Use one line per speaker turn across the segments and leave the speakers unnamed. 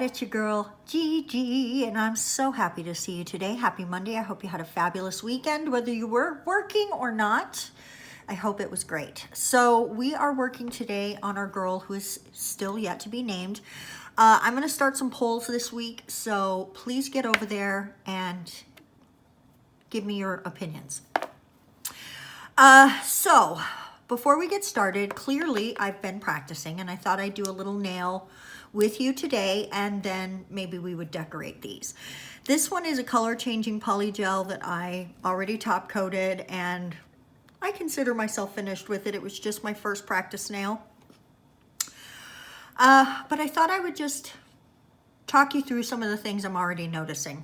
it's your girl Gigi, and I'm so happy to see you today. Happy Monday. I hope you had a fabulous weekend, whether you were working or not. I hope it was great. So we are working today on our girl who is still yet to be named. I'm going to start some polls this week, so please get over there and give me your opinions. So before we get started, clearly I've been practicing, and I thought I'd do a little nail with you today, and then maybe we would decorate these. This one is a color changing poly gel that I already top coated, and I consider myself finished with it. It was just my first practice nail. But I thought I would just talk you through some of the things I'm already noticing.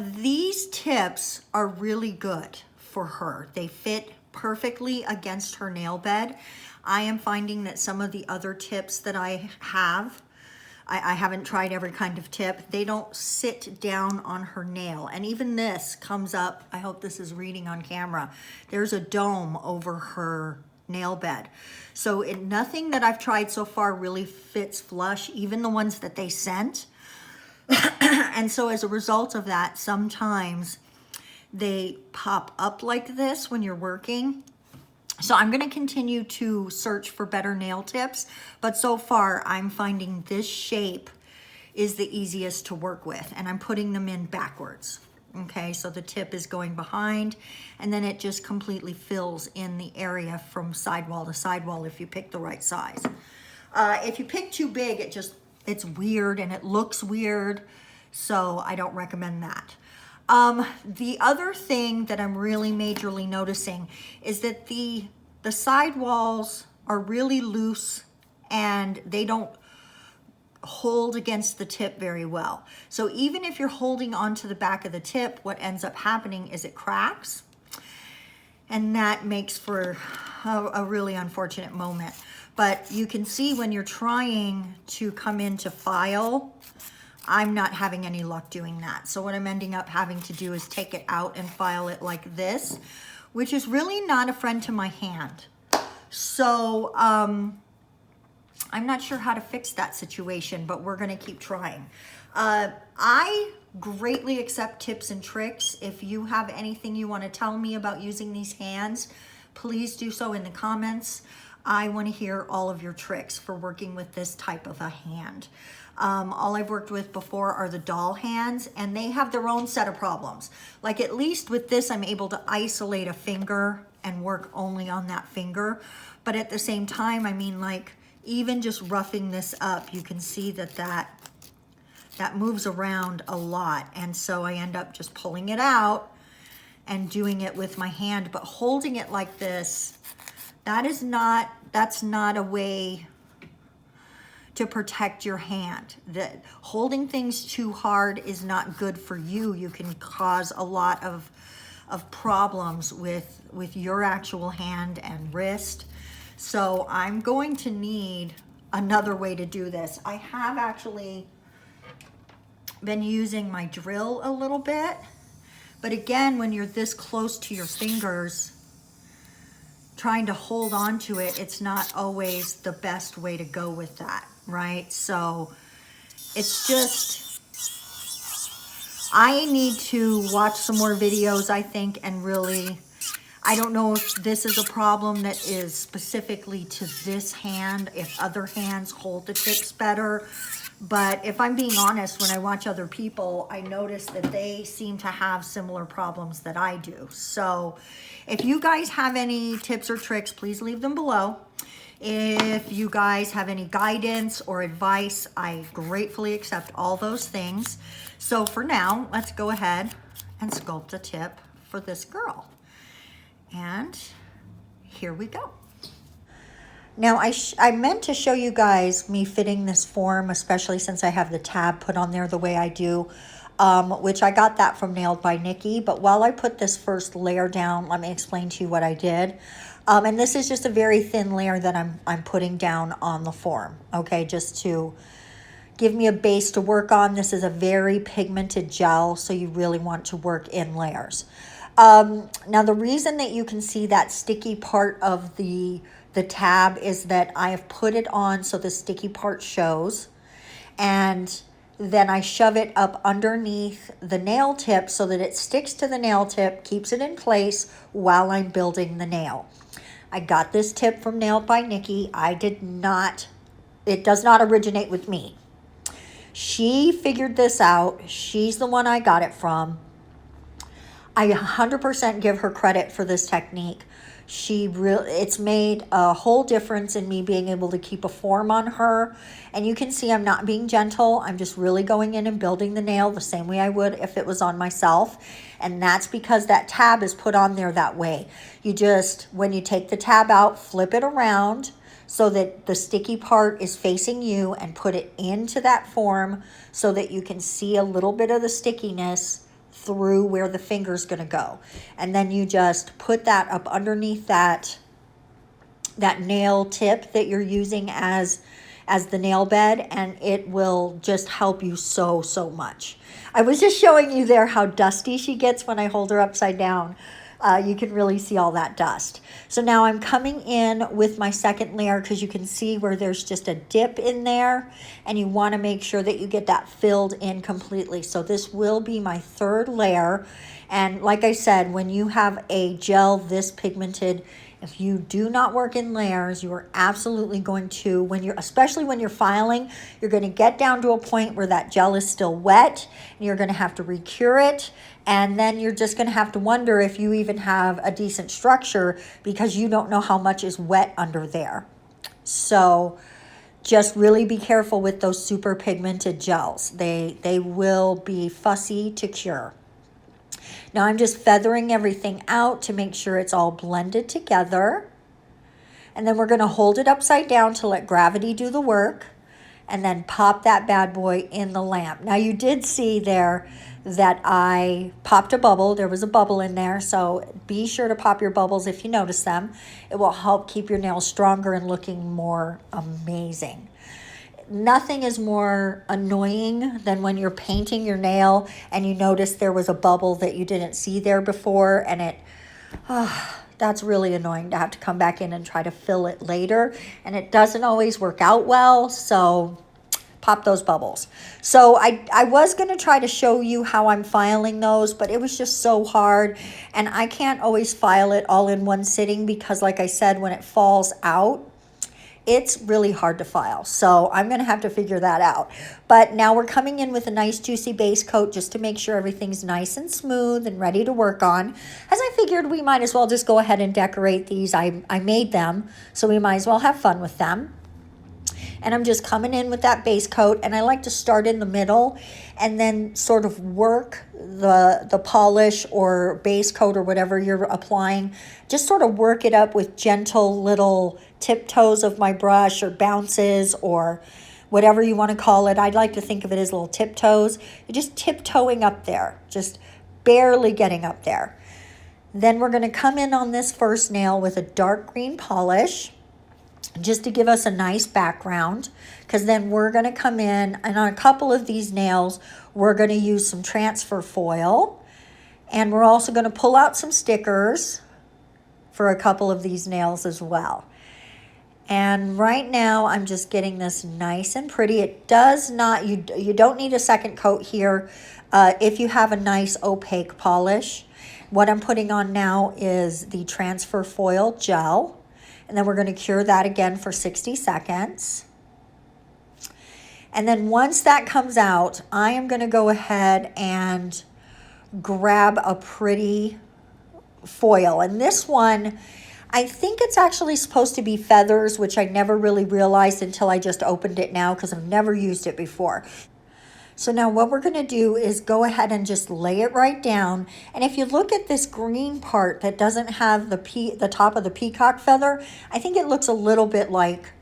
These tips are really good for her. They fit perfectly against her nail bed. I am finding that some of the other tips that I have, I haven't tried every kind of tip, they don't sit down on her nail. And even this comes up, I hope this is reading on camera, there's a dome over her nail bed. So nothing that I've tried so far really fits flush, even the ones that they sent. And so as a result of that, sometimes they pop up like this when you're working. So I'm going to continue to search for better nail tips, but so far I'm finding this shape is the easiest to work with, and I'm putting them in backwards. Okay, so the tip is going behind, and then it just completely fills in the area from sidewall to sidewall if you pick the right size. If you pick too big, it's weird and it looks weird, so I don't recommend that. The other thing that I'm really majorly noticing is that the sidewalls are really loose and they don't hold against the tip very well. So even if you're holding onto the back of the tip, what ends up happening is it cracks, and that makes for a really unfortunate moment. But you can see when you're trying to come into file, I'm not having any luck doing that. So what I'm ending up having to do is take it out and file it like this, which is really not a friend to my hand. So I'm not sure how to fix that situation, but we're gonna keep trying. I greatly accept tips and tricks. If you have anything you wanna tell me about using these hands, please do so in the comments. I wanna hear all of your tricks for working with this type of a hand. All I've worked with before are the doll hands, and they have their own set of problems. Like, at least with this, I'm able to isolate a finger and work only on that finger. But at the same time, I mean, like, even just roughing this up, you can see that moves around a lot. And so I end up just pulling it out and doing it with my hand. But holding it like this, that's not a way to protect your hand. That holding things too hard is not good for you. You can cause a lot of problems with your actual hand and wrist. So I'm going to need another way to do this. I have actually been using my drill a little bit, but again, when you're this close to your fingers, trying to hold on to it, it's not always the best way to go with that, right? So it's just, I need to watch some more videos, I think, and really, I don't know if this is a problem that is specifically to this hand, if other hands hold the tips better. But if I'm being honest, when I watch other people, I notice that they seem to have similar problems that I do. So if you guys have any tips or tricks, please leave them below. If you guys have any guidance or advice, I gratefully accept all those things. So for now, let's go ahead and sculpt a tip for this girl. And here we go. Now, I meant to show you guys me fitting this form, especially since I have the tab put on there the way I do, which I got that from Nailed by Nikki. But while I put this first layer down, let me explain to you what I did. And this is just a very thin layer that I'm putting down on the form, okay, just to give me a base to work on. This is a very pigmented gel, so you really want to work in layers. Now, the reason that you can see that sticky part of the tab is that I have put it on so the sticky part shows. and then I shove it up underneath the nail tip so that it sticks to the nail tip, keeps it in place while I'm building the nail. I got this tip from Nailed by Nikki. It does not originate with me. She figured this out. She's the one I got it from. I 100% give her credit for this technique. It's made a whole difference in me being able to keep a form on her. And you can see I'm not being gentle. I'm just really going in and building the nail the same way I would if it was on myself. And that's because that tab is put on there that way. When you take the tab out, flip it around so that the sticky part is facing you and put it into that form so that you can see a little bit of the stickiness through where the finger's going to go. And then you just put that up underneath that nail tip that you're using as the nail bed, and it will just help you so much. I was just showing you there how dusty she gets when I hold her upside down. You can really see all that dust. So now I'm coming in with my second layer because you can see where there's just a dip in there, and you want to make sure that you get that filled in completely. So this will be my third layer. And like I said, when you have a gel this pigmented, if you do not work in layers, you are absolutely going to, especially when you're filing, you're going to get down to a point where that gel is still wet, and you're going to have to recure it. And then you're just going to have to wonder if you even have a decent structure because you don't know how much is wet under there. So just really be careful with those super pigmented gels. They will be fussy to cure. Now I'm just feathering everything out to make sure it's all blended together. And then we're going to hold it upside down to let gravity do the work, and then pop that bad boy in the lamp. Now you did see there that I popped a bubble. There was a bubble in there, so be sure to pop your bubbles if you notice them. It will help keep your nails stronger and looking more amazing. Nothing is more annoying than when you're painting your nail and you notice there was a bubble that you didn't see there before, and that's really annoying to have to come back in and try to fill it later, and it doesn't always work out well, so pop those bubbles. So I was going to try to show you how I'm filing those, but it was just so hard, and I can't always file it all in one sitting because, like I said, when it falls out, it's really hard to file. So I'm going to have to figure that out. But now we're coming in with a nice juicy base coat just to make sure everything's nice and smooth and ready to work on. As I figured we might as well just go ahead and decorate these. I made them, so we might as well have fun with them. And I'm just coming in with that base coat, and I like to start in the middle and then sort of work the polish or base coat or whatever you're applying. Just sort of work it up with gentle little tiptoes of my brush or bounces or whatever you want to call it. I'd like to think of it as little tiptoes. You're just tiptoeing up there, just barely getting up there. Then we're going to come in on this first nail with a dark green polish, just to give us a nice background, because then we're going to come in, and on a couple of these nails, we're going to use some transfer foil, and we're also going to pull out some stickers for a couple of these nails as well. And right now, I'm just getting this nice and pretty. It does not, you don't need a second coat here if you have a nice opaque polish. What I'm putting on now is the transfer foil gel. And then we're going to cure that again for 60 seconds. And then once that comes out, I am going to go ahead and grab a pretty foil. And this one, I think it's actually supposed to be feathers, which I never really realized until I just opened it now because I've never used it before. So now what we're going to do is go ahead and just lay it right down. And if you look at this green part that doesn't have the top of the peacock feather, I think it looks a little bit like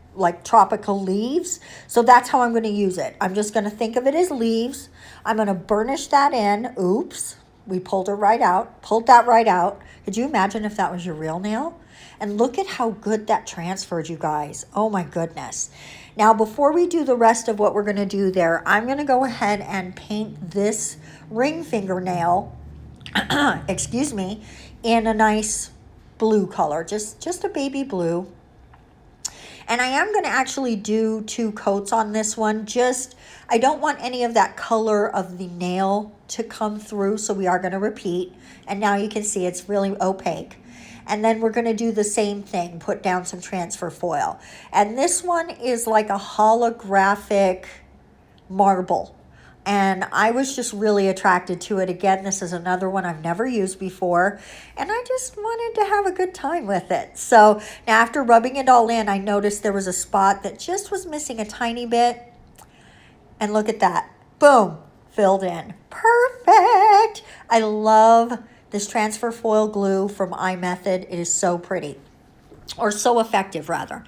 tropical leaves. So that's how I'm going to use it. I'm just going to think of it as leaves. I'm going to burnish that in. Oops, we pulled that right out. Could you imagine if that was your real nail? And look at how good that transferred, you guys. Oh my goodness. Now, before we do the rest of what we're going to do there, I'm going to go ahead and paint this ring fingernail, excuse me, in a nice blue color, just a baby blue. And I am going to actually do 2 coats on this one. Just, I don't want any of that color of the nail to come through, so we are going to repeat. And now you can see it's really opaque. And then we're going to do the same thing, put down some transfer foil. And this one is like a holographic marble. And I was just really attracted to it. Again, this is another one I've never used before. And I just wanted to have a good time with it. So now after rubbing it all in, I noticed there was a spot that just was missing a tiny bit. And look at that. Boom. Filled in. Perfect. I love this transfer foil glue from imethod. It is so pretty. Or so effective, rather.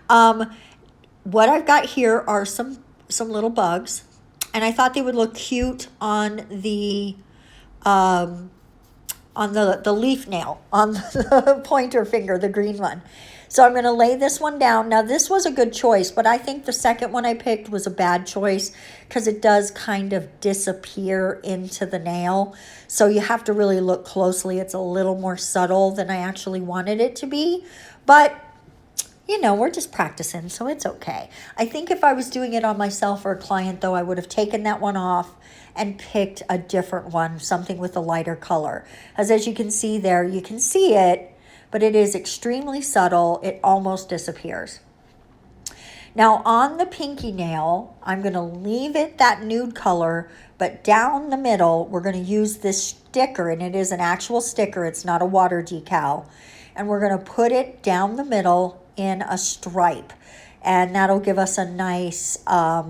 What I've got here are some little bugs. And I thought they would look cute on the leaf nail, on the pointer finger, the green one. So I'm going to lay this one down. Now, this was a good choice, but I think the second one I picked was a bad choice because it does kind of disappear into the nail. So you have to really look closely. It's a little more subtle than I actually wanted it to be. But you know, we're just practicing, so it's okay. I think if I was doing it on myself or a client, though, I would have taken that one off and picked a different one, something with a lighter color. As you can see there, you can see it, but it is extremely subtle. It almost disappears. Now, on the pinky nail, I'm going to leave it that nude color, but down the middle, we're going to use this sticker, and it is an actual sticker. It's not a water decal. And we're going to put it down the middle in a stripe, and that'll give us a nice I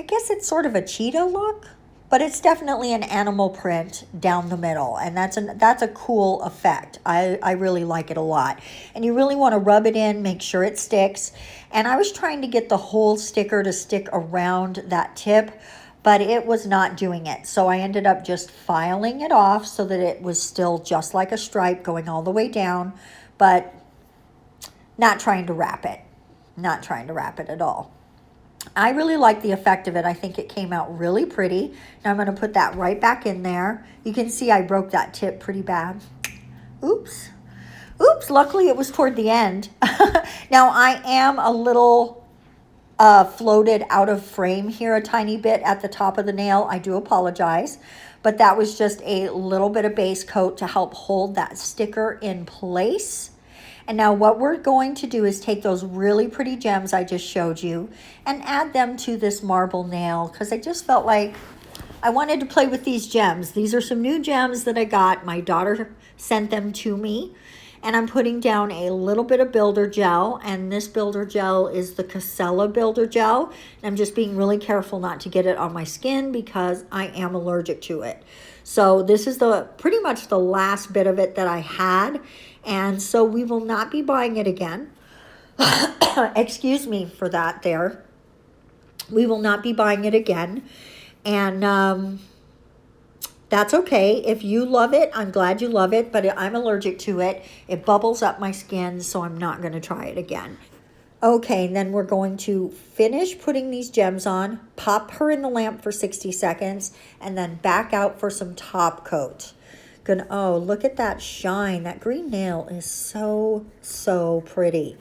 guess it's sort of a cheetah look, but it's definitely an animal print down the middle, and that's a cool effect. I really like it a lot. And you really want to rub it in, make sure it sticks. And I was trying to get the whole sticker to stick around that tip, but it was not doing it. So I ended up just filing it off so that it was still just like a stripe going all the way down, but not trying to wrap it. Not trying to wrap it at all. I really like the effect of it. I think it came out really pretty. Now I'm going to put that right back in there. You can see I broke that tip pretty bad. Oops. Oops, luckily it was toward the end. Now I am a little floated out of frame here a tiny bit at the top of the nail. I do apologize. But that was just a little bit of base coat to help hold that sticker in place. And now what we're going to do is take those really pretty gems I just showed you and add them to this marble nail, because I just felt like I wanted to play with these gems. These are some new gems that I got. My daughter sent them to me. And I'm putting down a little bit of builder gel. And this builder gel is the Casella builder gel. I'm just being really careful not to get it on my skin because I am allergic to it. So this is pretty much the last bit of it that I had. And so we will not be buying it again. Excuse me for that there. We will not be buying it again. And that's okay. If you love it, I'm glad you love it, but I'm allergic to it. It bubbles up my skin, so I'm not going to try it again. Okay, then we're going to finish putting these gems on, pop her in the lamp for 60 seconds, and then back out for some top coat. Oh, look at that shine. That green nail is so, so pretty.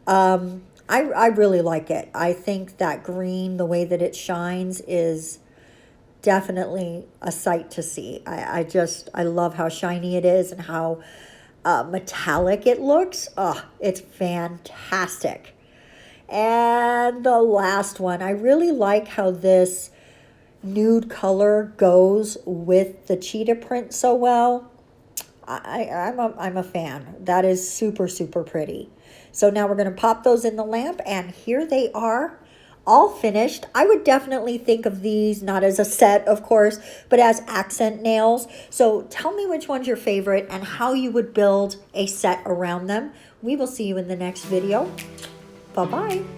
I really like it. I think that green, the way that it shines, is definitely a sight to see. I love how shiny it is and how metallic it looks. Oh, it's fantastic. And the last one, I really like how this nude color goes with the cheetah print so well. I'm a fan. That is super, super pretty. So now we're going to pop those in the lamp, and here they are, all finished. I would definitely think of these not as a set, of course, but as accent nails. So tell me which one's your favorite and how you would build a set around them. We will see you in the next video. Bye-bye.